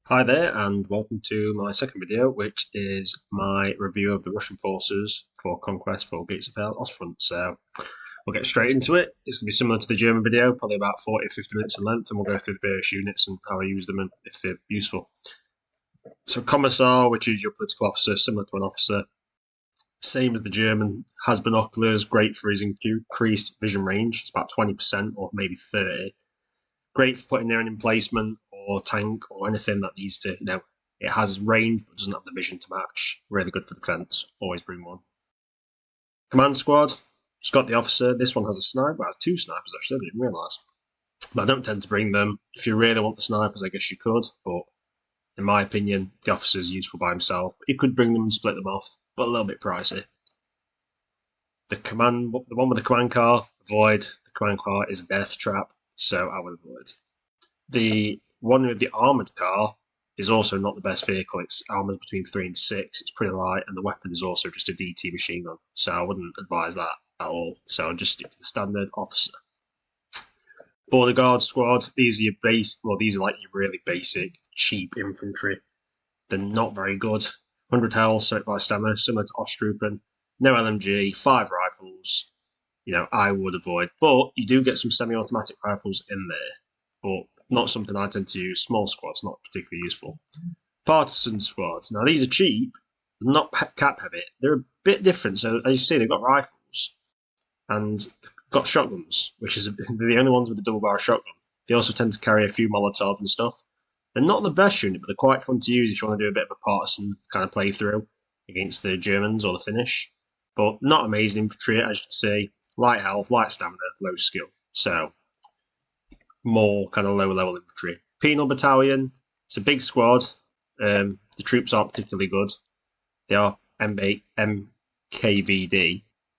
Hi there, and welcome to my second video, which is my review of the Russian forces for Conquest for Gates of Hell Ostfront. So we'll get straight into it. It's going to be similar to the German video, probably about 40 to 50 minutes in length, and we'll go through the various units and how I use them and if they're useful. So Commissar, which is your political officer, similar to an officer, same as the German, has binoculars, great for his increased vision range. It's about 20% or maybe 30. Great for putting there an emplacement or tank or anything that needs to, it has range but doesn't have the vision to match. Really good for defense. Always bring one. Command squad. It's got the officer. This one has a sniper. It has two snipers actually. I didn't realise. But I don't tend to bring them. If you really want the snipers, I guess you could. But in my opinion, the officer is useful by himself. You could bring them and split them off, but a little bit pricey. The one with the command car, avoid. The command car is a death trap, so I would avoid. The one with the armoured car is also not the best vehicle. It's armoured between 3 and 6. It's pretty light, and the weapon is also just a DT machine gun. So I wouldn't advise that at all. So I'll just stick to the standard officer. Border Guard squad, these are your base. Well, these are like your really basic, cheap infantry. They're not very good. 100 health, so by stamina, similar to Ostrupen. No LMG, 5 rifles. I would avoid. But you do get some semi-automatic rifles in there. But not something I tend to use. Small squads, not particularly useful. Partisan squads. Now, these are cheap, not cap heavy. They're a bit different. So, as you see, they've got rifles and got shotguns, which is they're the only ones with a double barrel shotgun. They also tend to carry a few Molotov and stuff. They're not the best unit, but they're quite fun to use if you want to do a bit of a partisan kind of playthrough against the Germans or the Finnish. But not amazing infantry, as you can see. Light health, light stamina, low skill. So, more kind of lower level infantry. Penal Battalion, it's a big squad. The troops aren't particularly good. They are MKVD,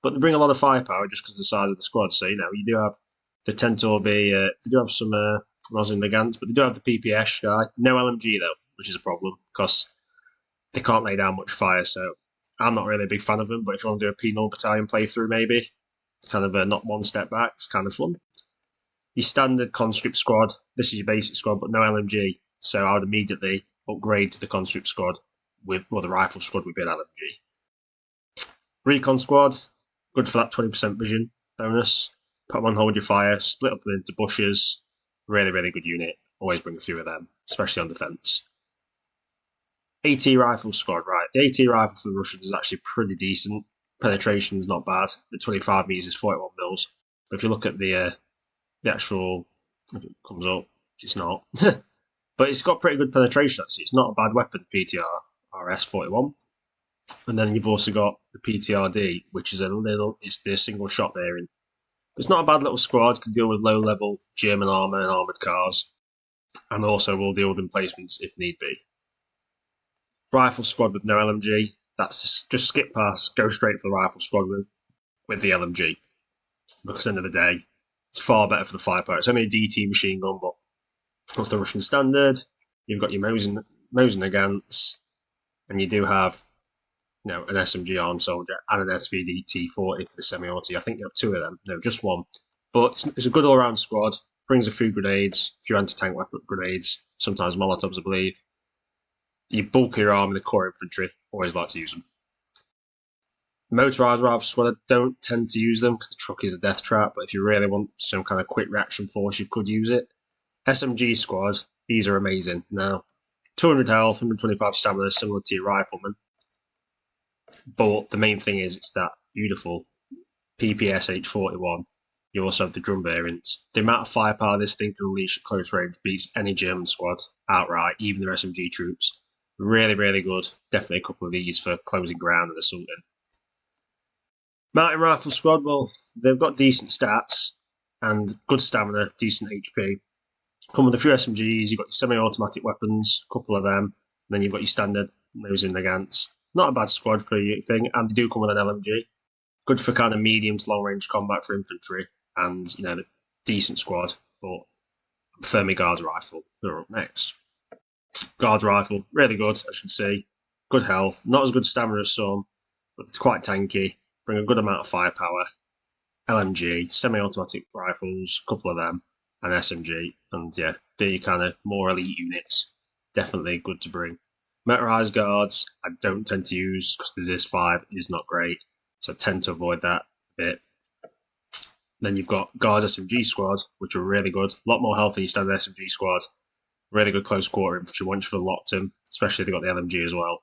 but they bring a lot of firepower just because of the size of the squad. So, you do have the tend to be, they do have some Rosin Nagant, but they do have the PPS guy. No LMG though, which is a problem because they can't lay down much fire. So, I'm not really a big fan of them, but if you want to do a Penal Battalion playthrough, maybe, kind of not one step back, it's kind of fun. Your standard conscript squad, this is your basic squad, but no LMG. So I would immediately upgrade to the conscript squad the rifle squad with an LMG. Recon squad, good for that 20% vision bonus. Put them on hold your fire, split up into bushes. Really, really good unit. Always bring a few of them, especially on defense. AT rifle squad, right. The AT rifle for the Russians is actually pretty decent. Penetration is not bad. The 25 meters is 41 mils. But if you look at the actual, if it comes up, it's not. But it's got pretty good penetration, actually. It's not a bad weapon, PTR RS-41. And then you've also got the PTRD, which is it's the single shot variant. It's not a bad little squad, can deal with low-level German armour and armoured cars. And also will deal with emplacements if need be. Rifle squad with no LMG, that's just skip past, go straight for the rifle squad with the LMG. Because at the end of the day, it's far better for the firepower. It's only a DT machine gun, but that's the Russian standard. You've got your Mosin Nagants, and you do have, an SMG armed soldier and an SVD T40 for the semi-auto. I think you have two of them. No, just one. But it's a good all-round squad. Brings a few grenades, a few anti-tank weapon grenades, sometimes Molotovs, I believe. You bulk your arm in the core infantry. Always like to use them. Motorised rifle squad, I don't tend to use them because the truck is a death trap, but if you really want some kind of quick reaction force, you could use it. SMG squad, these are amazing. Now, 200 health, 125 stamina, similar to your rifleman. But the main thing is it's that beautiful PPS H41. You also have the drum variants. The amount of firepower this thing can unleash at close range beats any German squad outright, even their SMG troops. Really, really good. Definitely a couple of these for closing ground and assaulting. Mountain Rifle Squad, well, they've got decent stats and good stamina, decent HP. Come with a few SMGs, you've got your semi-automatic weapons, a couple of them, and then you've got your standard Mosin Nagants. Not a bad squad for your thing, and they do come with an LMG. Good for kind of medium to long-range combat for infantry, and, the decent squad, but I prefer my Guards Rifle. They're up next. Guards Rifle, really good, as you can see. Good health, not as good stamina as some, but it's quite tanky. Bring a good amount of firepower. LMG, semi-automatic rifles, a couple of them, and SMG, and yeah, they're your kind of more elite units. definitely good to bring. Motorized guards, I don't tend to use because the ZIS 5 is not great, so I tend to avoid that a bit. Then you've got guards SMG squad, which are really good. A lot more health than your standard SMG squad. Really good close quarter infantry once you've unlocked them, especially if they've got the LMG as well.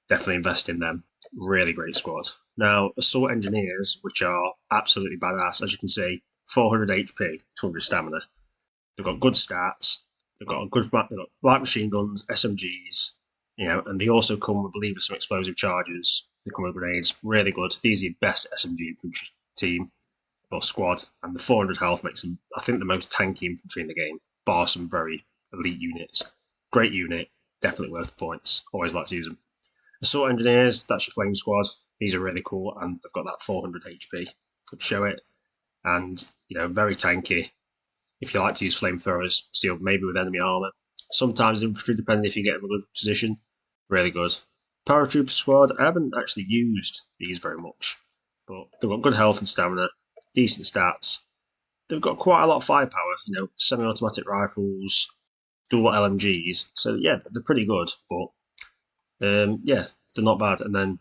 Definitely invest in them. Really great squad. Now, assault engineers, which are absolutely badass, as you can see, 400 HP, 200 stamina. They've got good stats. They've got light machine guns, SMGs, and they also come with, I believe, some explosive charges. They come with grenades. Really good. These are your best SMG infantry team or squad, and the 400 health makes them, I think, the most tanky infantry in the game, bar some very elite units. Great unit, definitely worth the points. Always like to use them. Assault engineers, that's your flame squad. These are really cool, and they've got that 400 HP. Could show it, and very tanky. If you like to use flamethrowers, sealed maybe with enemy armor. Sometimes infantry, depending if you get in a good position. Really good. Paratrooper squad, I haven't actually used these very much, but they've got good health and stamina, decent stats. They've got quite a lot of firepower, semi-automatic rifles, dual LMGs. So yeah, they're pretty good, but yeah, they're not bad. And then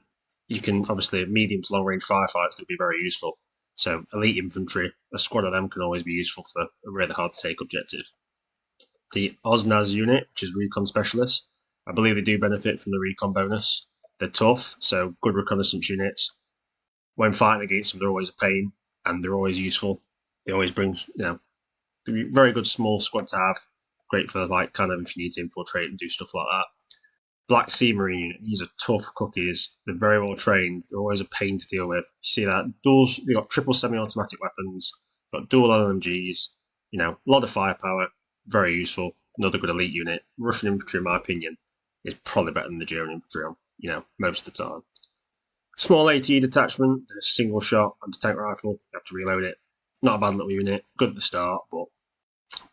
you can, obviously, medium to long range firefights would be very useful. So elite infantry, a squad of them can always be useful for a really hard to take objective. The OSNAS unit, which is recon specialist, I believe they do benefit from the recon bonus. They're tough, so good reconnaissance units. When fighting against them, they're always a pain, and they're always useful. They always bring, very good small squad to have. Great for kind of if you need to infiltrate and do stuff like that. Black Sea Marine unit, these are tough cookies. They're very well trained. They're always a pain to deal with. You see that? They've got triple semi-automatic weapons, got dual LMGs, a lot of firepower, very useful. Another good elite unit. Russian infantry, in my opinion, is probably better than the German infantry on, most of the time. Small AT detachment, a single shot anti-tank rifle. You have to reload it. Not a bad little unit. Good at the start, but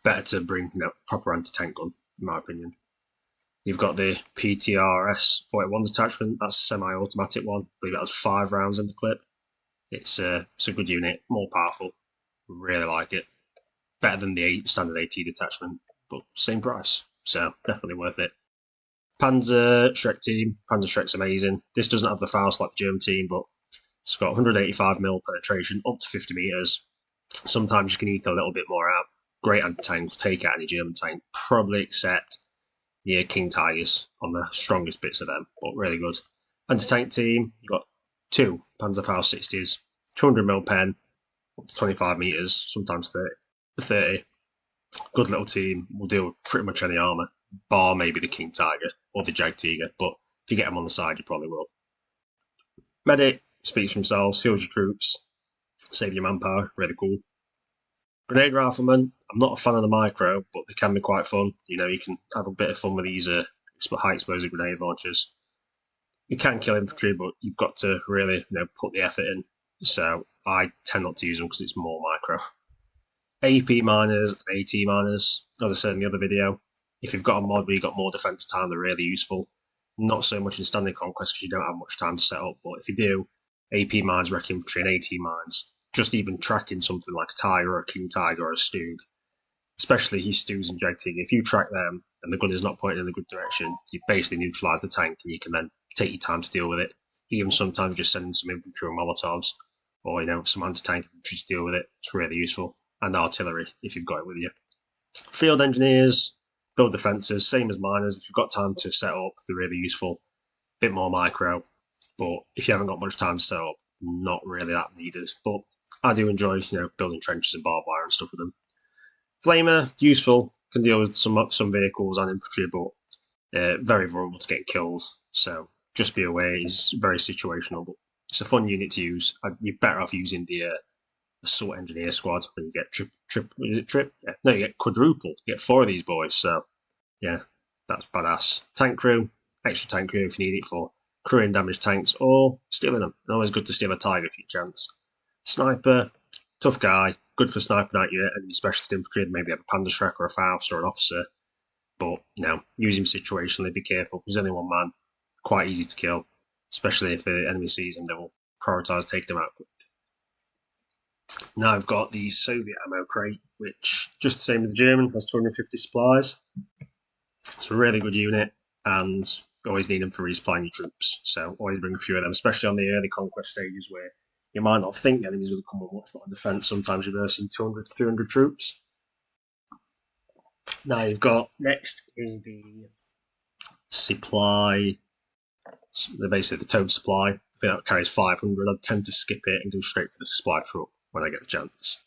better to bring proper anti-tank gun, in my opinion. You've got the PTRS 41 detachment. That's a semi-automatic one. I believe it has 5 rounds in the clip. It's a good unit, more powerful. Really like it. Better than the standard AT detachment, but same price. So definitely worth it. Panzer Shrek team. Panzer Shrek's amazing. This doesn't have the Faust like the German team, but it's got 185mm penetration, up to 50 meters. Sometimes you can eke a little bit more out. Great anti-tank, will take out any German tank, probably except King Tigers on the strongest bits of them, but really good. Anti-tank team, you've got 2 Panzerfaust 60s, 200mm pen, up to 25 meters, sometimes 30. Good little team, will deal with pretty much any armor, bar maybe the King Tiger or the Jag Tiger, but if you get them on the side, you probably will. Medic speaks for himself, heals your troops, save your manpower, really cool. Grenade rifleman, I'm not a fan of the micro, but they can be quite fun. You can have a bit of fun with these high explosive grenade launchers. You can kill infantry, but you've got to really put the effort in. So I tend not to use them because it's more micro. AP miners and AT miners, as I said in the other video, if you've got a mod where you've got more defense time, they're really useful. Not so much in standard conquest because you don't have much time to set up, but if you do, AP mines, wreck infantry, and AT mines, just even tracking something like a Tiger or a King Tiger or a Stug, especially his Stugs and Jag Tiger, if you track them and the gun is not pointing in the good direction, you basically neutralise the tank and you can then take your time to deal with it. Even sometimes just sending some infantry or Molotovs or some anti-tank infantry to deal with it. It's really useful. And artillery if you've got it with you. Field engineers, build defences, same as miners. If you've got time to set up, they're really useful. Bit more micro, but if you haven't got much time to set up, not really that needed. But I do enjoy, building trenches and barbed wire and stuff with them. Flamer, useful, can deal with some vehicles and infantry, but very vulnerable to getting killed. So just be aware, it's very situational, but it's a fun unit to use. You're better off using the assault engineer squad when you get you get quadruple. You get 4 of these boys. So yeah, that's badass. Tank crew, extra tank crew if you need it for crewing damaged tanks or stealing them. And always good to steal a Tiger if you chance. Sniper, tough guy, good for sniping out your enemy specialist infantry. Maybe have a Panzer Shrek or a Faust or an officer. But use him situationally. Be careful. He's only one man. Quite easy to kill, especially if the enemy sees him. They will prioritise taking him out quick. Now I've got the Soviet ammo crate, which, just the same as the German, has 250 supplies. It's a really good unit, and always need them for resupplying your troops. So always bring a few of them, especially on the early conquest stages where you might not think the enemy's going to come on much, but on defense, sometimes you're versing 200 to 300 troops. Now you've got next is the supply. Basically, the toad supply. I think that carries 500. I tend to skip it and go straight for the supply truck when I get the chance.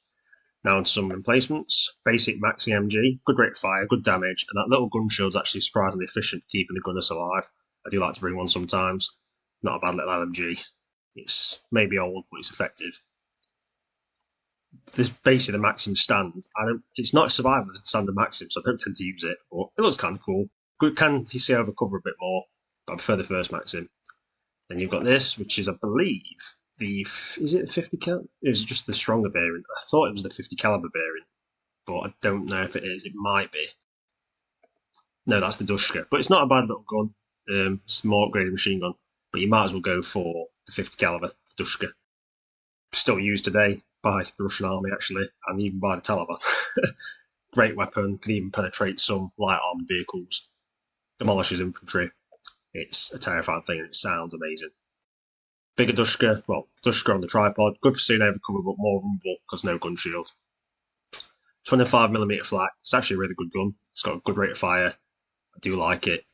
Now on some emplacements. Basic maxi MG, good rate of fire, good damage, and that little gun shield's actually surprisingly efficient for keeping the gunners alive. I do like to bring one sometimes. Not a bad little LMG. It's maybe old, but it's effective. This basically the Maxim stand. It's not a survivor standard Maxim, so I don't tend to use it, but it looks kind of cool. Good, can you see over cover a bit more? But I prefer the first Maxim. Then you've got this, which is, I believe, is it the 50 cal? It was just the stronger variant. I thought it was the 50 caliber variant, but I don't know if it is. It might be. No, that's the Dushka, but it's not a bad little gun. It's a more upgraded machine gun, but you might as well go for the 50 caliber Dushka. Still used today by the Russian army, actually, and even by the Taliban. Great weapon, can even penetrate some light armed vehicles, demolishes infantry. It's a terrifying thing, and it sounds amazing. Bigger Dushka, well, Dushka on the tripod, good for seeing over cover, but more vulnerable because no gun shield. 25mm flak, it's actually a really good gun. It's got a good rate of fire. I do like it.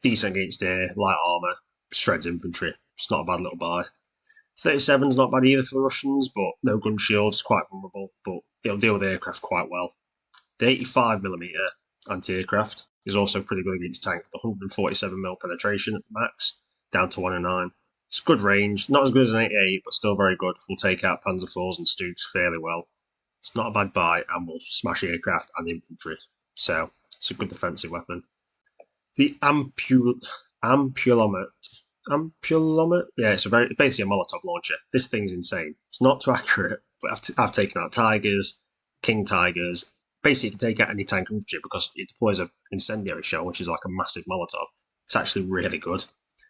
Decent against air, light armour, shreds infantry. It's not a bad little buy. 37's not bad either for the Russians, but no gun shield, it's quite vulnerable, but it'll deal with aircraft quite well. The 85mm anti-aircraft is also pretty good against tank, with 147mm penetration at the max, down to 109. It's good range, not as good as an 88, but still very good. Will take out Panzer IVs and Stugs fairly well. It's not a bad buy, and will smash aircraft and infantry, so it's a good defensive weapon. The ampulomet. Yeah, it's basically a Molotov launcher. This thing's insane. It's not too accurate, but I've taken out Tigers, King Tigers. Basically, you can take out any tank infantry because it deploys an incendiary shell, which is like a massive Molotov. It's actually really good.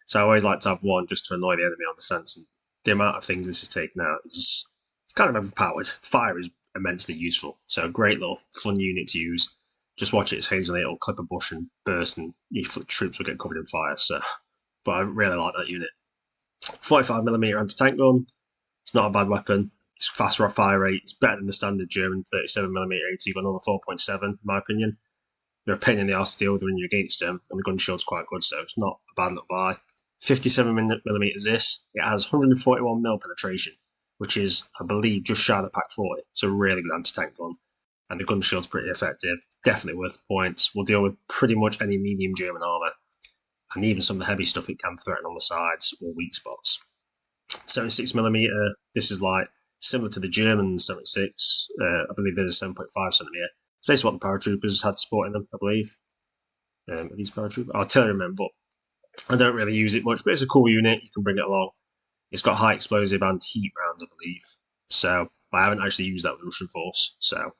So I always like to have one just to annoy the enemy on defense. And the amount of things this is taking out is it's kind of overpowered. Fire is immensely useful. So a great little fun unit to use. Just watch it occasionally, it'll clip a bush and burst, and your troops will get covered in fire. So, but I really like that unit. 45mm anti-tank gun. It's not a bad weapon. It's faster off fire rate. It's better than the standard German 37mm AT gun on the 4.7, in my opinion. They're a pain in the arse to deal with when you're against them, and the gun shield's quite good, so it's not a bad little buy. 57mm this. It has 141mm penetration, which is, I believe, just shy of the Pack 40. It's a really good anti-tank gun. And the gun shield's pretty effective. Definitely worth the points. We'll deal with pretty much any medium German armour, and even some of the heavy stuff it can threaten on the sides or weak spots. 76mm, this is like similar to the German 76. I believe there's a 7.5cm. It's basically what the paratroopers had supporting them, I believe. Are these paratroopers? Artillerymen, but I don't really use it much, but it's a cool unit. You can bring it along. It's got high explosive and heat rounds, I believe. So I haven't actually used that with Russian force, so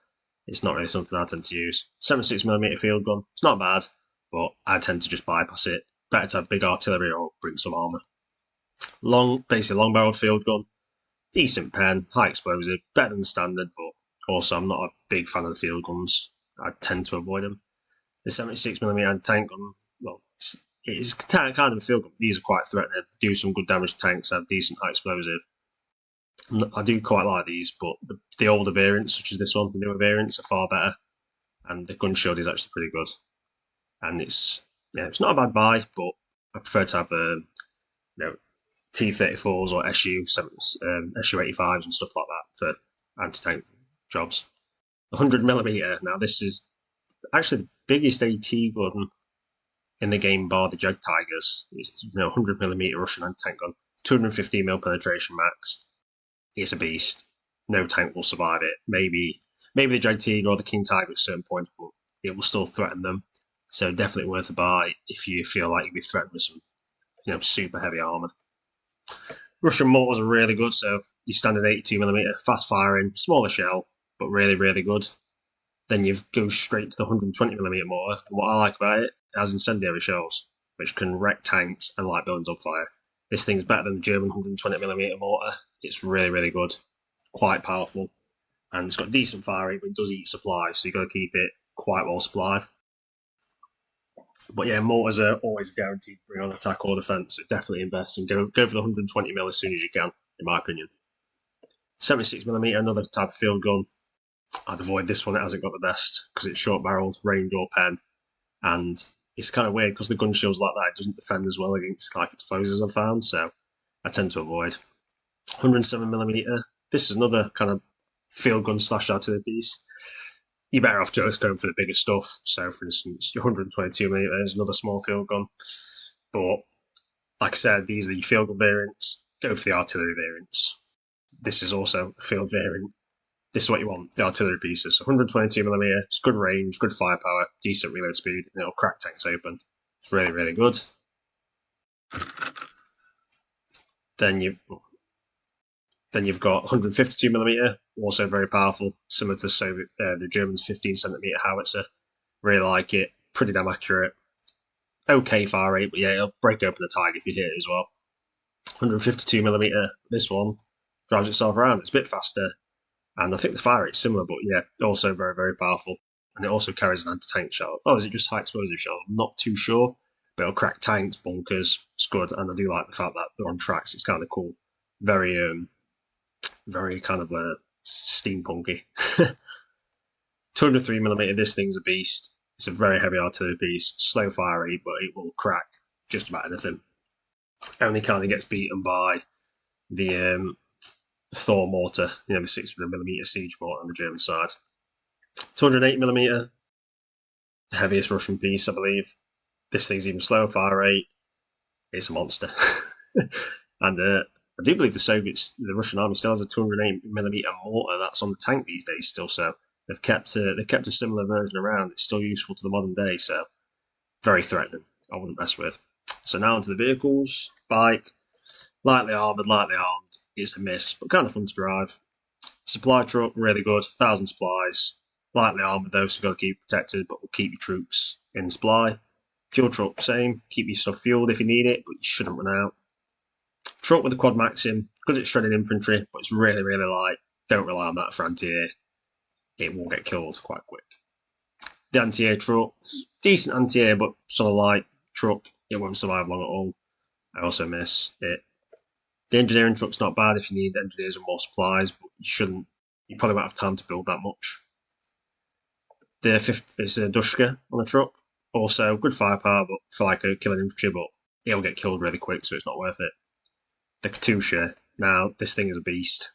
it's not really something I tend to use. 76mm field gun, it's not bad, but I tend to just bypass it. Better to have big artillery or bring some armour. Basically long barreled field gun, decent pen, high explosive, better than the standard, but also I'm not a big fan of the field guns. I tend to avoid them. The 76mm tank gun, well, it's kind of a field gun. These are quite threatening, do some good damage to tanks, have decent high explosive. I do quite like these, but the older variants, such as this one, the newer variants, are far better, and the gun shield is actually pretty good. And it's not a bad buy, but I prefer to have T-34s or SU-85s and stuff like that for anti-tank jobs. 100mm. Now this is actually the biggest AT gun in the game, bar the Jag Tigers. It's 100mm Russian anti-tank gun, 250mm penetration max. It's a beast. No tank will survive it. Maybe the Jag Tiger or the King Tiger at certain points, but it will still threaten them. So definitely worth a buy if you feel like you'll be threatened with some, super heavy armour. Russian mortars are really good. So your standard 82mm, fast firing, smaller shell, but really, really good. Then you go straight to the 120mm mortar. And what I like about it has incendiary shells, which can wreck tanks and light buildings on fire. This thing's better than the German 120mm mortar. It's really, really good. Quite powerful. And it's got decent fire rate, but it does eat supplies, so you've got to keep it quite well supplied. But yeah, mortars are always guaranteed to bring on attack or defense. So definitely invest and go for the 120 mil as soon as you can, in my opinion. 76mm, another type of field gun. I'd avoid this one. It hasn't got the best because it's short barreled, range or pen, and it's kind of weird because the gun shield's like that. It doesn't defend as well against like explosives I've found, so I tend to avoid. 107mm. This is another kind of field gun slash artillery piece. You're better off just going for the bigger stuff. So, for instance, your 122mm is another small field gun. But, like I said, these are your field gun variants. Go for the artillery variants. This is also a field variant. This is what you want, the artillery pieces. So 122mm, it's good range, good firepower, decent reload speed, and it'll crack tanks open. It's really, really good. Then you've got 152mm, also very powerful, similar to the Germans' 15cm howitzer. Really like it, pretty damn accurate. Okay fire rate, but yeah, it'll break open a target if you hit it as well. 152mm, this one drives itself around. It's a bit faster, and I think the fire rate's similar, but yeah, also very, very powerful. And it also carries an anti-tank shell. Oh, is it just high explosive shell? I'm not too sure, but it'll crack tanks, bunkers. It's good, and I do like the fact that they're on tracks. It's kind of cool. Very kind of steampunky. 203mm, this thing's a beast. It's a very heavy artillery piece, slow fire rate, but it will crack just about anything. Only kind of gets beaten by the Thor mortar, the 600mm siege mortar on the German side. 208mm, heaviest Russian piece, I believe. This thing's even slower fire rate. It's a monster. And I do believe the Russian army still has a 208mm mortar that's on the tank these days still, so they've kept a similar version around. It's still useful to the modern day, so very threatening. I wouldn't mess with. So now onto the vehicles. Bike, lightly armed. It's a miss, but kind of fun to drive. Supply truck, really good. 1,000 supplies. Lightly armoured though, so you've got to keep protected, but will keep your troops in supply. Fuel truck, same. Keep your stuff fueled if you need it, but you shouldn't run out. Truck with a quad maxim, because it's shredded infantry, but it's really, really light. Don't rely on that for anti-air. It will get killed quite quick. The anti-air truck, decent anti-air, but sort of light truck. It won't survive long at all. I also miss it. The engineering truck's not bad if you need engineers and more supplies, but you probably won't have time to build that much. It's a Dushka on the truck. Also, good firepower, but for like a killing infantry, but it'll get killed really quick, so it's not worth it. The Katusha, now, this thing is a beast.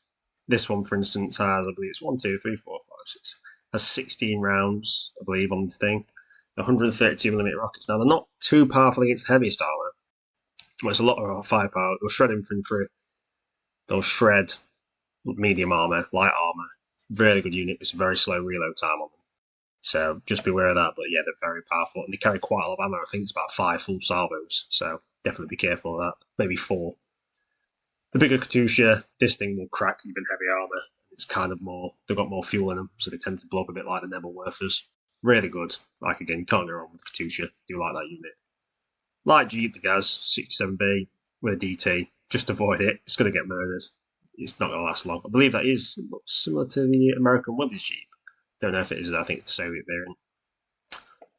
This one, for instance, has, I believe it's 1, 2, 3, 4, 5, 6, has 16 rounds, I believe, on the thing. 132mm rockets. Now, they're not too powerful against the heaviest armour, but it's a lot of firepower. They'll shred infantry. They'll shred medium armour, light armour. Really good unit. It's a very slow reload time on them. So just be aware of that. But yeah, they're very powerful. And they carry quite a lot of ammo. I think it's about 5 full salvos. So definitely be careful of that. Maybe 4. The bigger Katusha, this thing will crack even heavy armour. It's kind of they've got more fuel in them, so they tend to blow up a bit like the Nebelwerfers. Really good. Like again, you can't go wrong with Katusha. Do like that unit. Light Jeep, the Gaz, 67B with a DT. Just avoid it. It's going to get murdered. It's not going to last long. I believe that looks similar to the American Willys Jeep. Don't know if it is. I think it's the Soviet variant.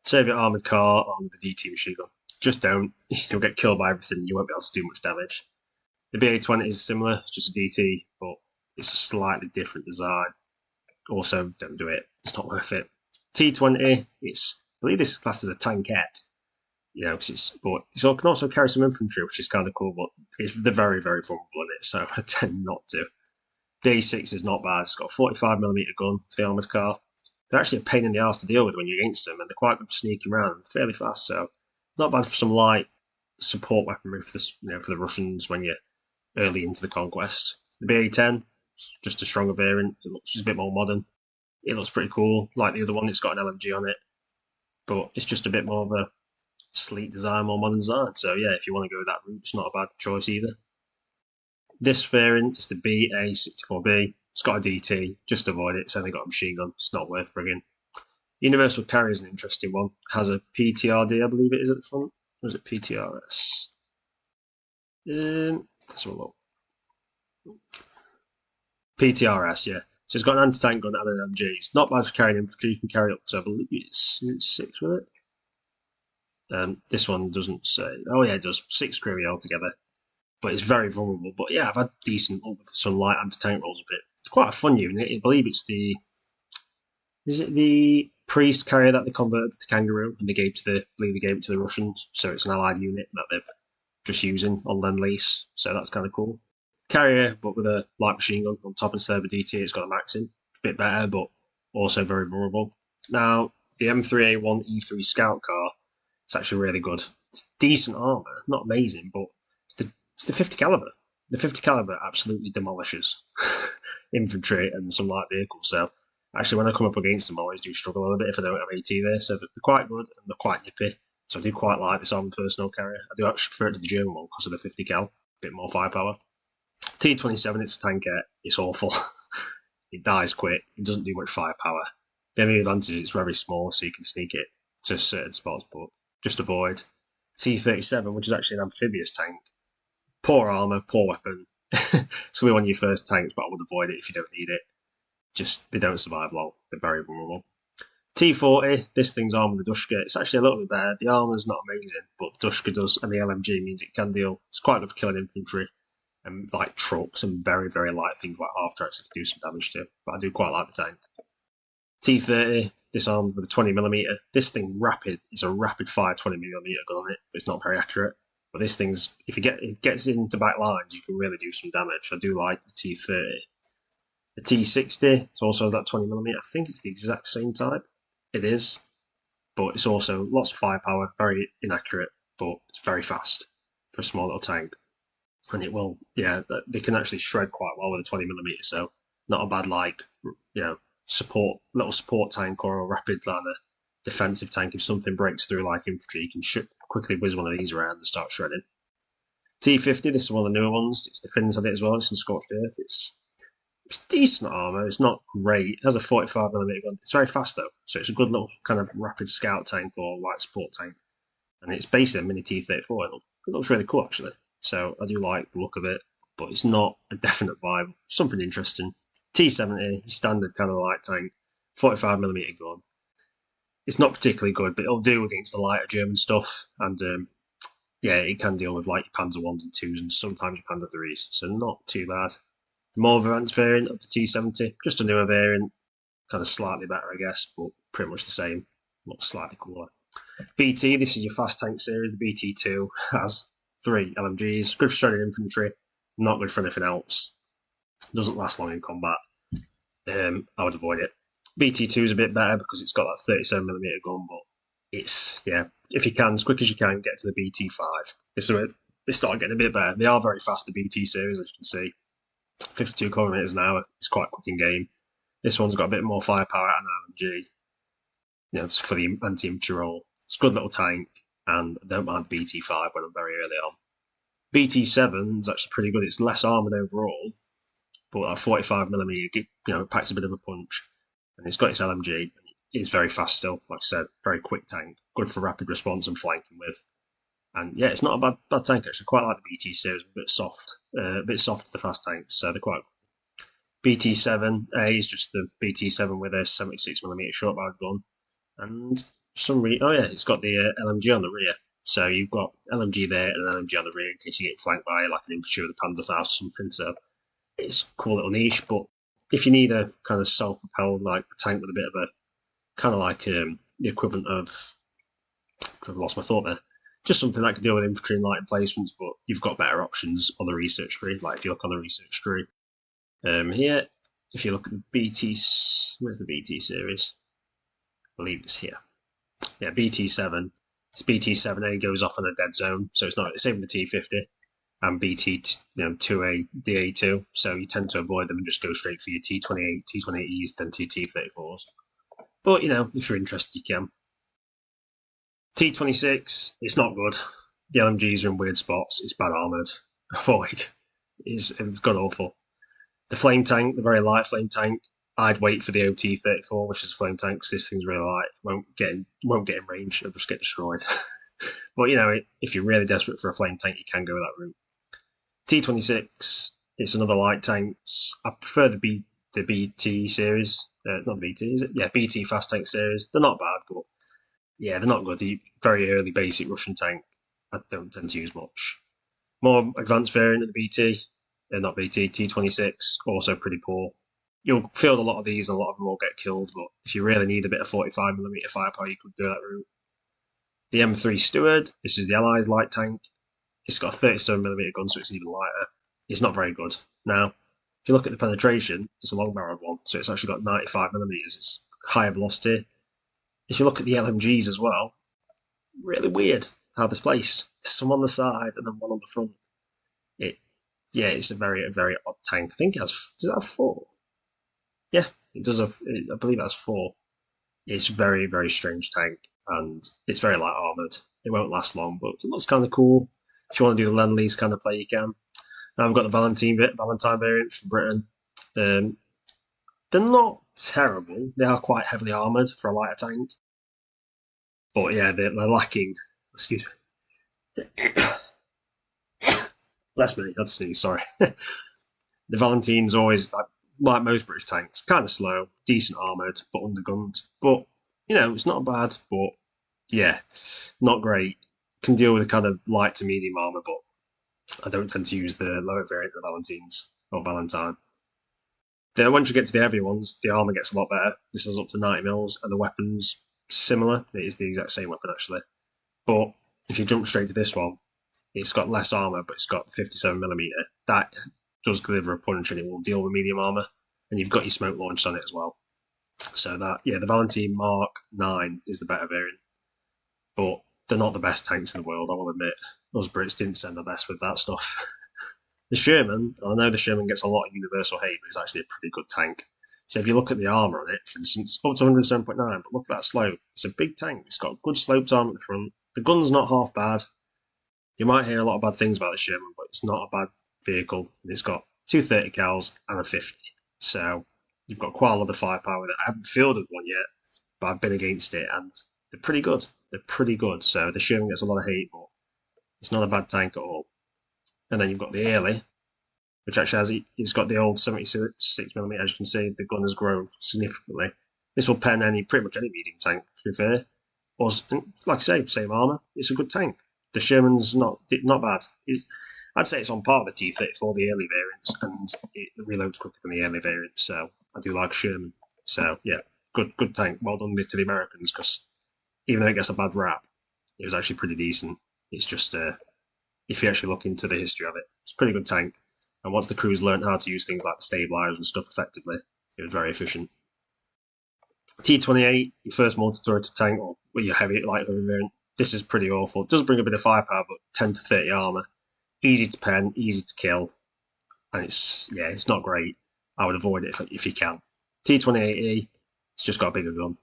Soviet armoured car on the DT machine gun. Just don't. You'll get killed by everything. You won't be able to do much damage. The BA-20 is similar. It's just a DT, but it's a slightly different design. Also, don't do it. It's not worth it. T-20, I believe this class is a tankette. But it can also carry some infantry, which is kind of cool, but they're very, very vulnerable in it, so I tend not to. The A6 is not bad. It's got a 45mm gun for the armoured car. They're actually a pain in the arse to deal with when you're against them, and they're quite good for sneaking around and fairly fast, so not bad for some light support weaponry for the Russians when you're early into the conquest. The BA-10, just a stronger variant. It looks just a bit more modern. It looks pretty cool. Like the other one, it's got an LMG on it, but it's just a bit more of a sleek design, more modern design. So yeah, if you want to go that route, it's not a bad choice either. This variant is the BA-64B. It's got a DT. Just avoid it. It's only got a machine gun. It's not worth bringing. Universal Carrier is an interesting one. It has a PTRD, I believe it is at the front. Or is it PTRS? Let's have a look. PTRS, yeah. So it's got an anti-tank gun and an MG. It's not bad for carrying infantry. You can carry up to, I believe it's 6 with it. This one doesn't say. Oh yeah, it does. 6 crew altogether, but it's very vulnerable. But yeah, I've had decent luck with some light anti-tank rolls with it. It's quite a fun unit. I believe it's the. Is it the priest carrier that they converted to the kangaroo and they gave to the? I believe they gave it to the Russians. So it's an allied unit that they've just using on Lend Lease. So that's kind of cool. Carrier, but with a light machine gun on top instead of a DT. It's got a max in. It's a bit better, but also very vulnerable. Now the M3A1 E3 Scout car. It's actually really good. It's decent armor, not amazing, but it's the 50 caliber. The 50 caliber absolutely demolishes infantry and some light vehicles. So actually, when I come up against them, I always do struggle a little bit if I don't have AT there. So they're quite good and they're quite nippy. So I do quite like this armored personnel carrier. I do actually prefer it to the German one because of the 50 cal, a bit more firepower. T27, it's a tanker. It's awful. It dies quick. It doesn't do much firepower. The only advantage is it's very small, so you can sneak it to certain spots, but just avoid. T37, which is actually an amphibious tank. Poor armour, poor weapon. It's going to be one of your first tanks, but I would avoid it if you don't need it. Just, they don't survive long. They're very vulnerable. T40, this thing's armed with the Dushka. It's actually a little bit better. The armour's not amazing, but the Dushka does, and the LMG means it can deal. It's quite good for killing infantry and like trucks and very, very light things like half tracks that can do some damage to. But I do quite like the tank. T30, this armed with a 20mm. This thing's rapid. It's a rapid fire 20mm gun on it, but it's not very accurate. But this thing's, if it gets into back lines, you can really do some damage. I do like the T30. The T60, it also has that 20mm. I think it's the exact same type. It is, but it's also lots of firepower, very inaccurate, but it's very fast for a small little tank. And it will, yeah, they can actually shred quite well with a 20mm, so not a bad, like, little support tank or a rapid, like, a defensive tank. If something breaks through, like infantry, you can quickly whiz one of these around and start shredding. T50, this is one of the newer ones. It's the Finns have it as well. It's in Scorched Earth. It's decent armor. It's not great. It has a 45mm gun. It's very fast though, so it's a good little kind of rapid scout tank or light support tank. And it's basically a mini T34. It looks really cool actually. So I do like the look of it, but it's not a definite vibe. Something interesting. T70, standard kind of light tank, 45mm gun. It's not particularly good, but it'll do against the lighter German stuff. And yeah, it can deal with like your Panzer 1s and 2s and sometimes your Panzer 3s. So not too bad. The more advanced variant of the T70, just a newer variant, kind of slightly better, I guess, but pretty much the same, looks slightly cooler. BT, this is your fast tank series. The BT2 has 3 LMGs, good for shredding infantry, not good for anything else. Doesn't last long in combat. I would avoid it. BT2 is a bit better because it's got that 37mm gun, but it's, yeah, if you can, as quick as you can, get to the BT5. They start getting a bit better. They are very fast, the BT series, as you can see. 52 kilometers an hour. It's quite quick in game. This one's got a bit more firepower and LMG. It's for the anti-infantry role. It's a good little tank, and I don't mind the BT5 when I'm very early on. BT7 is actually pretty good. It's less armoured overall, but that 45mm, it packs a bit of a punch, and it's got its LMG. It's very fast still, like I said, very quick tank, good for rapid response and flanking with. And yeah, it's not a bad tank actually. Quite like the BT series, a bit soft to the fast tanks, so they're quite good. BT7A is just the BT7 with a 76mm short barrel gun, and it's got the LMG on the rear. So you've got LMG there and an LMG on the rear in case you get flanked by like an infantry with a Panzerfaust or something. So it's a cool little niche, but if you need a kind of self-propelled like tank with a bit of a kind of like the equivalent of, I've lost my thought there. Just something that can deal with infantry and light emplacements, but you've got better options on the research tree. Like if you look on the research tree here, if you look at the BT, where's the BT series? I believe it's here. Yeah, BT7. It's BT7A goes off in a dead zone, so it's not the same with the T50 and BT2A DA2. So you tend to avoid them and just go straight for your T28, T28Es, then to your T34s. But if you're interested, you can. T26, it's not good. The LMGs are in weird spots. It's bad armoured. Avoid. It's god awful. The flame tank, the very light flame tank, I'd wait for the OT34, which is a flame tank, because this thing's really light. Won't get in range. It'll just get destroyed. But if you're really desperate for a flame tank, you can go that route. T26, it's another light tank. I prefer the BT series. Not BT, is it? Yeah, BT fast tank series. They're not bad, but Yeah, they're not good. The very early basic Russian tank, I don't tend to use much. More advanced variant of the BT, not BT, T26, also pretty poor. You'll field a lot of these, and a lot of them will get killed, but if you really need a bit of 45mm firepower, you could go that route. The M3 Steward, this is the Allies light tank. It's got a 37mm gun, so it's even lighter. It's not very good. Now, if you look at the penetration, it's a long barreled one, so it's actually got 95mm. It's higher velocity. If you look at the LMGs as well, really weird how they're placed. There's some on the side and then one on the front. Yeah, it's a very odd tank. I think it has. Does it have four? Yeah, it does have. I believe it has four. It's a very strange tank, and it's very light armored. It won't last long, but it looks kind of cool. If you want to do the Lend Lease kind of play, you can. Now I've got the Valentine variant from Britain. They're not terrible. They are quite heavily armored for a lighter tank, but yeah, they're lacking. Excuse me. Bless me, that's sneeze. Sorry. The Valentine's always like most British tanks, kind of slow, decent armoured, but undergunned. But it's not bad. But yeah, not great. Can deal with a kind of light to medium armour, but I don't tend to use the lower variant of the Valentines or Valentine. Once you get to the heavier ones, the armour gets a lot better. This is up to 90 mils, and the weapon's similar. It is the exact same weapon actually. But if you jump straight to this one, it's got less armour, but it's got 57mm. That does deliver a punch, and it will deal with medium armour. And you've got your smoke launched on it as well. So the Valentine Mark 9 is the better variant. But they're not the best tanks in the world, I will admit. Us Brits didn't send the best with that stuff. The Sherman, I know the Sherman gets a lot of universal hate, but it's actually a pretty good tank. So if you look at the armour on it, for instance, up to 107.9, but look at that slope. It's a big tank. It's got good sloped armour at the front. The gun's not half bad. You might hear a lot of bad things about the Sherman, but it's not a bad vehicle. It's got two 30 cals and a 50. So you've got quite a lot of firepower with it. I haven't fielded one yet, but I've been against it, and they're pretty good. They're pretty good. So the Sherman gets a lot of hate, but it's not a bad tank at all. And then you've got the Airlie, which actually it's got the old 76mm. As you can see, the gun has grown significantly. This will pen pretty much any medium tank, to be fair. Or, like I say, same armour. It's a good tank. The Sherman's not bad. I'd say it's on par with the T-34, the early variants, and it reloads quicker than the early variants. So I do like Sherman. So yeah, good tank. Well done to the Americans, because even though it gets a bad rap, it was actually pretty decent. It's just if you actually look into the history of it, it's a pretty good tank. And once the crews learned how to use things like the stabilizers and stuff effectively, it was very efficient. T28, your first multi-turret tank, or your light heavy variant. This is pretty awful. It does bring a bit of firepower, but 10 to 30 armour. Easy to pen, easy to kill, and it's not great. I would avoid it if you can. T28E, it's just got a bigger gun.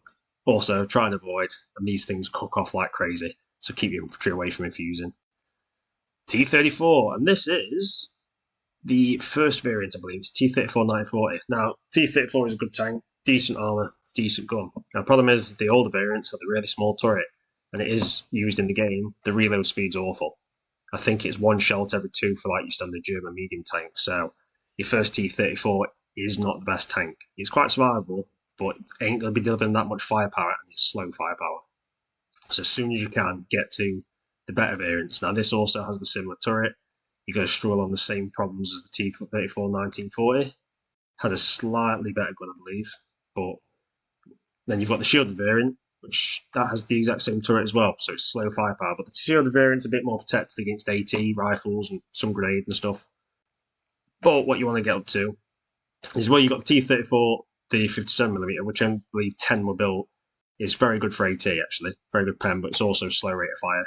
Also, try and avoid, and these things cook off like crazy, so keep your infantry away from infusing. T34, and this is the first variant, I believe. It's T34 940. Now, T34 is a good tank, decent armour, decent gun. Now, the problem is the older variants have the really small turret, and it is used in the game. The reload speed's awful. I think it's one shell to every two for like your standard German medium tank. So your first T34 is not the best tank. It's quite survivable, but it ain't going to be delivering that much firepower, and it's slow firepower. So as soon as you can, get to the better variants. Now this also has the similar turret. You're going to struggle on the same problems as the T34 1940. Had a slightly better gun, I believe, but then you've got the shielded variant, which that has the exact same turret as well, so it's slow firepower. But the shielded variant's a bit more protected against AT rifles and some grenade and stuff. But what you want to get up to is where you got the T34, the 57mm, which I believe 10 were built. It's very good for AT actually, very good pen, but it's also slow rate of fire.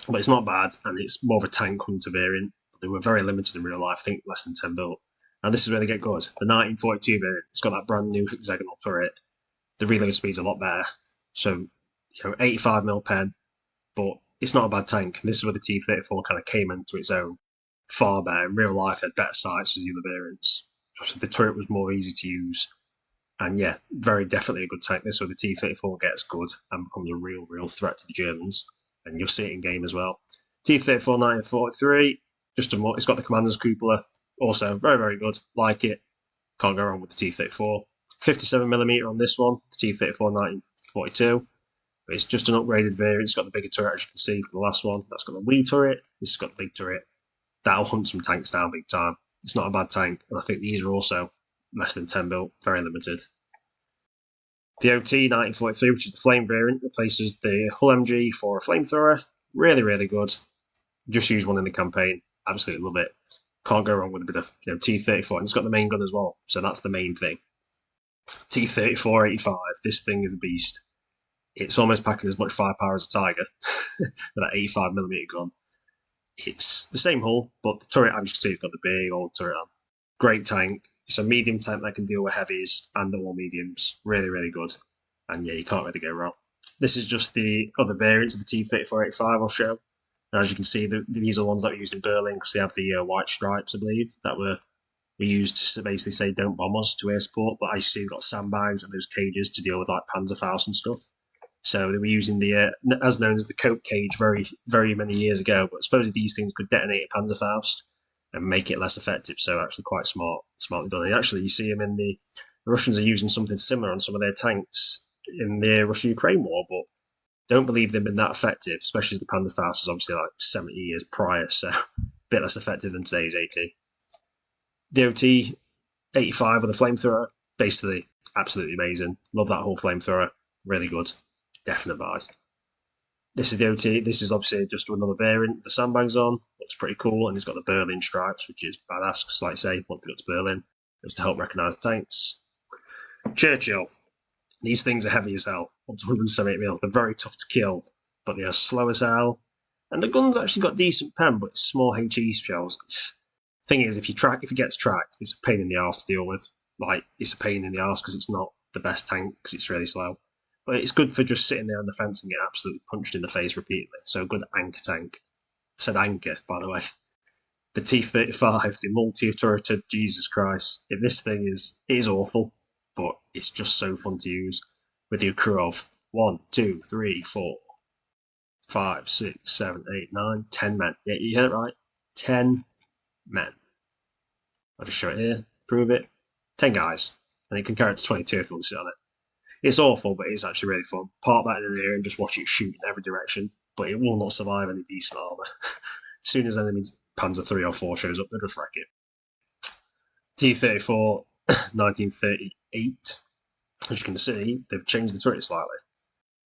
But it's not bad, and it's more of a tank hunter variant. But they were very limited in real life, I think less than 10 built. And this is where they get good. The 1942 variant, it's got that brand new hexagonal turret. The reload speed's a lot better. So, 85mm pen, but it's not a bad tank. And this is where the T-34 kind of came into its own. Far better. In real life, it had better sights as the other variants. So the turret was more easy to use. And yeah, very definitely a good tank. This is where the T-34 gets good and becomes a real threat to the Germans. And you'll see it in game as well. T-34 1943, it's got the Commander's cupola. Also, very good. Like it. Can't go wrong with the T-34. 57mm on this one, the T-34 1942. But it's just an upgraded variant. It's got the bigger turret, as you can see from the last one. That's got the wee turret. This has got the big turret. That'll hunt some tanks down big time. It's not a bad tank, and I think these are also less than 10 built, very limited. The OT 1943, which is the flame variant, replaces the Hull MG for a flamethrower. Really, really good. Just use one in the campaign. Absolutely love it. Can't go wrong with a bit of T-34, and it's got the main gun as well, so that's the main thing. T-34-85, this thing is a beast. It's almost packing as much firepower as a Tiger with that 85mm gun. It's the same hull, but the turret, as you can see, it's got the big old turret on. Great tank. It's a medium tank that can deal with heavies and all mediums. Really, really good. And yeah, you can't really go wrong. This is just the other variants of the T-34-85 I'll show. And as you can see, these are the ones that were used in Berlin because they have the white stripes, I believe, that were used to basically say don't bomb us to air support. But I see they've got sandbags and those cages to deal with like Panzerfaust and stuff. So they were using the, as known as the coke cage very, very many years ago. But supposedly these things could detonate a Panzerfaust and make it less effective. So actually quite smartly done. And actually, you see them in the Russians are using something similar on some of their tanks in the Russia-Ukraine war, but don't believe they've been that effective, especially as the Panzerfaust is obviously like 70 years prior, so a bit less effective than today's AT. The OT 85 with a flamethrower, basically absolutely amazing. Love that whole flamethrower, really good. Definite buy. This is the OT. This is obviously just another variant. The sandbags on, looks pretty cool, and he's got the Berlin stripes, which is badass. Because, like I say, once they got to Berlin, just to help recognise the tanks. Churchill. These things are heavy as hell, up to 178mm. They're very tough to kill, but they are slow as hell. And the gun's actually got decent pen, but it's small HE shells. Thing is, if it gets tracked, it's a pain in the arse to deal with. Like, it's a pain in the arse because it's not the best tank because it's really slow. But it's good for just sitting there on the fence and getting absolutely punched in the face repeatedly. So a good anchor tank. I said anchor, by the way. The T-35, the multi-turreted, Jesus Christ. This thing is awful, but it's just so fun to use with your crew of 1, 2, 3, 4, 5, 6, 7, 8, 9, 10 men. Yeah, you heard it right. 10 men. I'll just show it here, prove it. 10 guys. And you can carry it to 22 if you want to sit on it. It's awful, but it's actually really fun. Park that in the air and just watch it shoot in every direction, but it will not survive any decent armour. As soon as enemy Panzer 3 or 4 shows up, they'll just wreck it. T-34, 1938. As you can see, they've changed the turret slightly,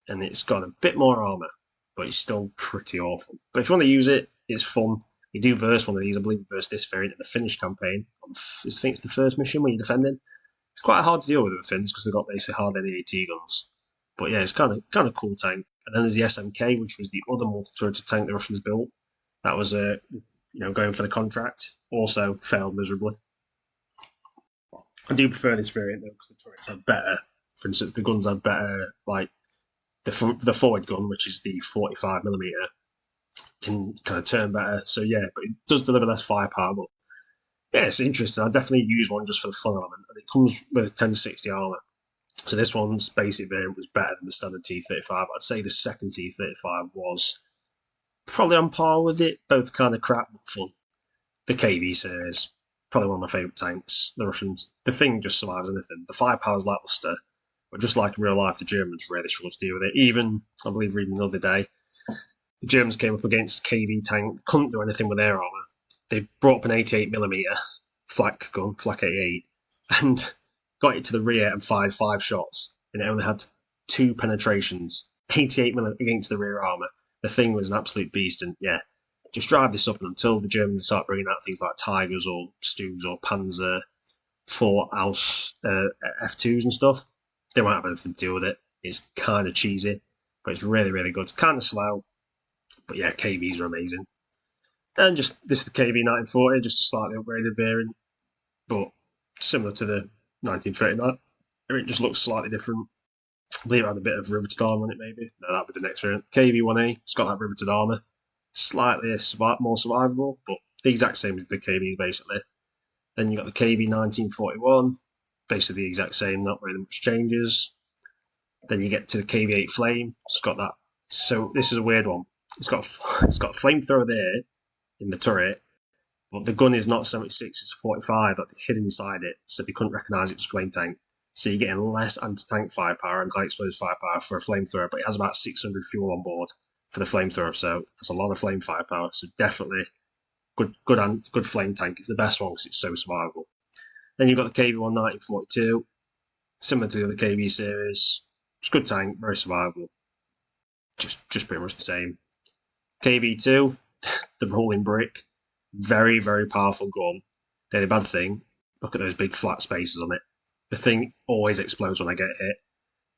and it's got a bit more armour, but it's still pretty awful. But if you want to use it, it's fun. You do verse one of these, I believe, verse this variant in the Finnish campaign. I think it's the first mission where you're defending. It's quite hard to deal with the Finns because they've got basically hardly any AT guns. But yeah, it's kind of cool tank. And then there's the SMK, which was the other multi-turreted tank the Russians built. That was going for the contract. Also failed miserably. I do prefer this variant though because the turrets have better. For instance, the guns have better. Like the forward gun, which is the 45mm, can kind of turn better. So yeah, but it does deliver less firepower. But yeah, it's interesting. I definitely use one just for the fun element, and it comes with 1060 armor. So this one's basic variant was better than the standard T-35. I'd say the second T-35 was probably on par with it. Both kind of crap but fun. The KV series, probably one of my favourite tanks. The Russians, the thing just survives anything. The firepower's lackluster, but just like in real life, the Germans really struggle to deal with it. Even, I believe, reading the other day, the Germans came up against a KV tank, couldn't do anything with their armour. They brought up an 88mm flak gun, flak 88, and got it to the rear and fired 5 shots, and it only had 2 penetrations. 88mm against the rear armour. The thing was an absolute beast, and yeah, just drive this up, and until the Germans start bringing out things like Tigers or Stugs or Panzer 4 Aus F2s and stuff, they won't have anything to deal with it. It's kind of cheesy, but it's really, really good. It's kind of slow, but yeah, KVs are amazing. And just this is the KV 1940, just a slightly upgraded variant, but similar to the 1939. It just looks slightly different. I believe it had a bit of riveted armour on it, maybe. No, that'd be the next variant. KV-1A, it's got that riveted armour. Slightly more survivable, but the exact same as the KV, basically. Then you got the KV 1941, basically the exact same, not really much changes. Then you get to the KV-8 Flame, it's got that. So this is a weird one. It's got a flamethrower there in the turret, but the gun is not 76, it's a 45 that hid inside it, so they couldn't recognise it was a flame tank. So you're getting less anti-tank firepower and high explosive firepower for a flamethrower, but it has about 600 fuel on board for the flamethrower, so that's a lot of flame firepower. So definitely good flame tank. It's the best one because it's so survivable. Then you've got the KV-1 1942, similar to the other KV series. It's a good tank, very survivable. Just pretty much the same. KV-2, the rolling brick, very, very powerful gun. The only bad thing, look at those big flat spaces on it. The thing always explodes when I get hit.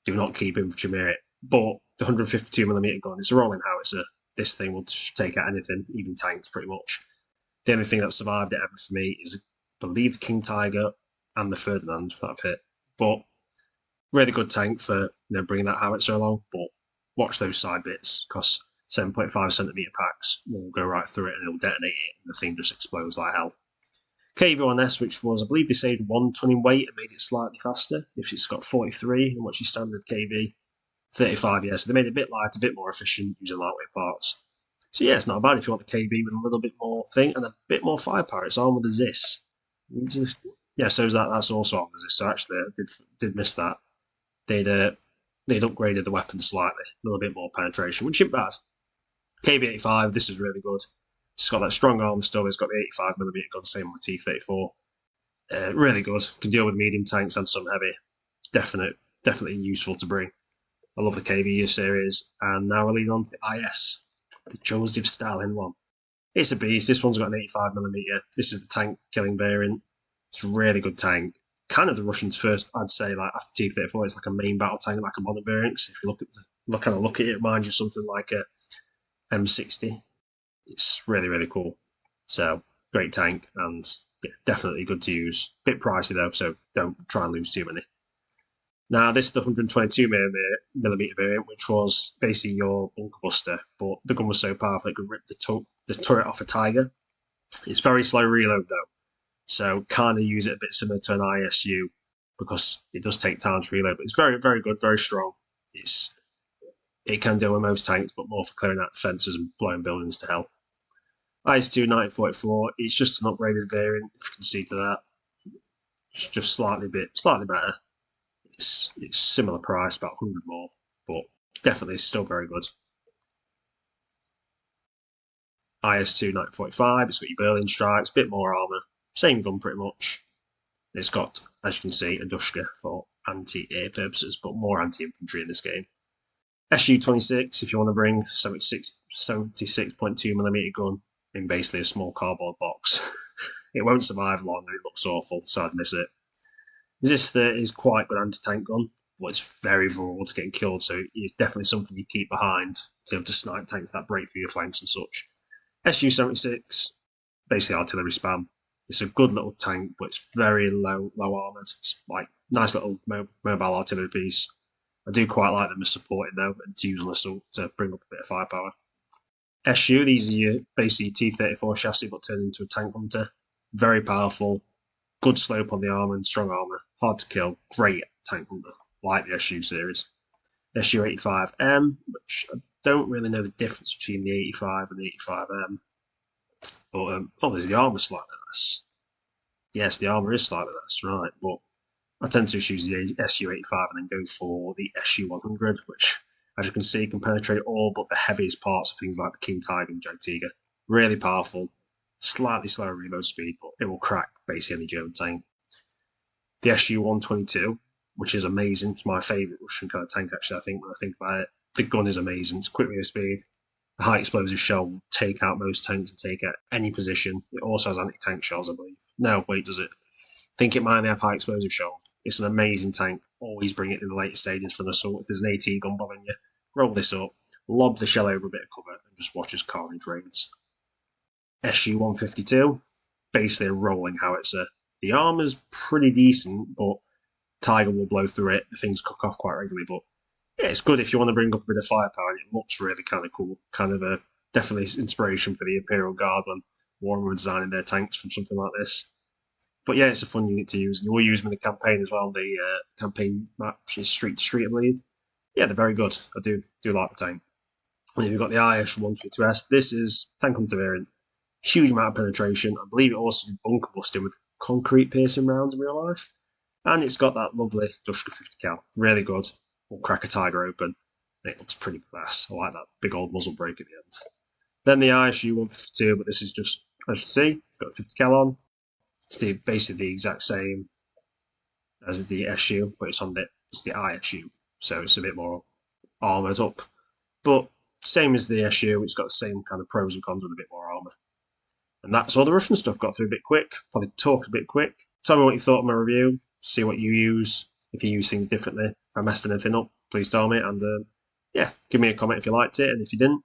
Do not keep infantry near it. But the 152mm gun, it's a rolling howitzer. This thing will take out anything, even tanks, pretty much. The only thing that survived it ever for me is, I believe, the King Tiger and the Ferdinand that I've hit. But really good tank for bringing that howitzer along. But watch those side bits, because 7.5cm packs will go right through it and it'll detonate it, and the thing just explodes like hell. KV-1S, which was, I believe they saved 1 ton in weight and made it slightly faster. If it's got 43 and what's your standard KV, 35, yeah. So they made it a bit lighter, a bit more efficient using lightweight parts. So yeah, it's not bad if you want the KV with a little bit more thing and a bit more firepower. It's armed with a ZIS. Yeah, so that's also armed with a ZIS. So actually, I did miss that. They'd upgraded the weapon slightly, a little bit more penetration, which isn't bad. KV-85, this is really good. It's got that strong armor still. It's got the 85mm gun, same with T-34. Really good. Can deal with medium tanks and some heavy. Definitely useful to bring. I love the KV series. And now we're leading on to the IS, the Joseph Stalin one. It's a beast. This one's got an 85mm. This is the tank killing variant. It's a really good tank. Kind of the Russians' first, I'd say, like after T-34, it's like a main battle tank, like a modern variant. So if you look at it, it reminds you of something like a M60. It's really, really cool. So, great tank and yeah, definitely good to use. Bit pricey though, so don't try and lose too many. Now, this is the 122mm variant, which was basically your bunker buster, but the gun was so powerful it could rip the turret off a Tiger. It's very slow reload though, so kind of use it a bit similar to an ISU because it does take time to reload, but it's very, very good, very strong. It can deal with most tanks, but more for clearing out defences and blowing buildings to hell. IS-2 1944, it's just an upgraded variant, if you can see to that. It's just slightly better. It's similar price, about 100 more, but definitely still very good. IS-2 1945, it's got your Berlin strikes, bit more armour, same gun pretty much. It's got, as you can see, a Dushka for anti-air purposes, but more anti-infantry in this game. SU-26, if you want to bring 76.2mm gun in basically a small cardboard box. It won't survive long and it looks awful, so I'd miss it. This is quite good anti-tank gun, but it's very vulnerable to getting killed, so it's definitely something you keep behind to be able to snipe tanks that break through your flanks and such. SU-76, basically artillery spam. It's a good little tank, but it's very low armoured. It's like nice little mobile artillery piece. I do quite like them as supporting though, and to use on assault to bring up a bit of firepower. SU, these are your basically T-34 chassis but turned into a tank hunter. Very powerful, good slope on the armour and strong armour, hard to kill, great tank hunter, like the SU series. SU-85M, which I don't really know the difference between the 85 and the 85M. But there's the armour slightly less. Yes, the armour is slightly less, right, but I tend to choose the SU-85 and then go for the SU-100, which, as you can see, can penetrate all but the heaviest parts of things like the King Tiger and Jagdtiger. Really powerful, slightly slower reload speed, but it will crack basically any German tank. The SU-122, which is amazing. It's my favourite Russian kind of tank, actually, I think, when I think about it. The gun is amazing. It's quick reload speed. The high explosive shell will take out most tanks and take out any position. It also has anti-tank shells, I believe. No, wait, does it? I think it might have high explosive shell. It's an amazing tank. Always bring it in the later stages for an assault. If there's an AT gun bombing you, roll this up, lob the shell over a bit of cover, and just watch as carnage reigns. SU-152, basically a rolling howitzer. The armour's pretty decent, but Tiger will blow through it. The things cook off quite regularly, but yeah, it's good if you want to bring up a bit of firepower, and it looks really kind of cool. Kind of a definitely inspiration for the Imperial Guard when Warren were designing their tanks from something like this. But yeah, it's a fun unit to use. You will use them in the campaign as well. The campaign map is street to street, I believe. Yeah, they're very good. I do like the tank. And then you've got the IS-152S. This is tank hunter variant. Huge amount of penetration. I believe it also did bunker busting with concrete piercing rounds in real life. And it's got that lovely Dushka 50 cal. Really good. We'll crack a Tiger open. And it looks pretty class. I like that big old muzzle brake at the end. Then the ISU 152, but this is just, as you can see, it's got a 50 cal on. It's basically the exact same as the SU, but it's the ISU, so it's a bit more armoured up. But same as the SU, it's got the same kind of pros and cons with a bit more armour. And that's all the Russian stuff. Got through a bit quick, probably talk a bit quick. Tell me what you thought of my review, see what you use, if you use things differently. If I messed anything up, please tell me, and yeah, give me a comment if you liked it, and if you didn't,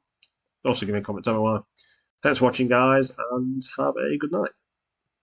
also give me a comment, tell me why. Thanks for watching, guys, and have a good night.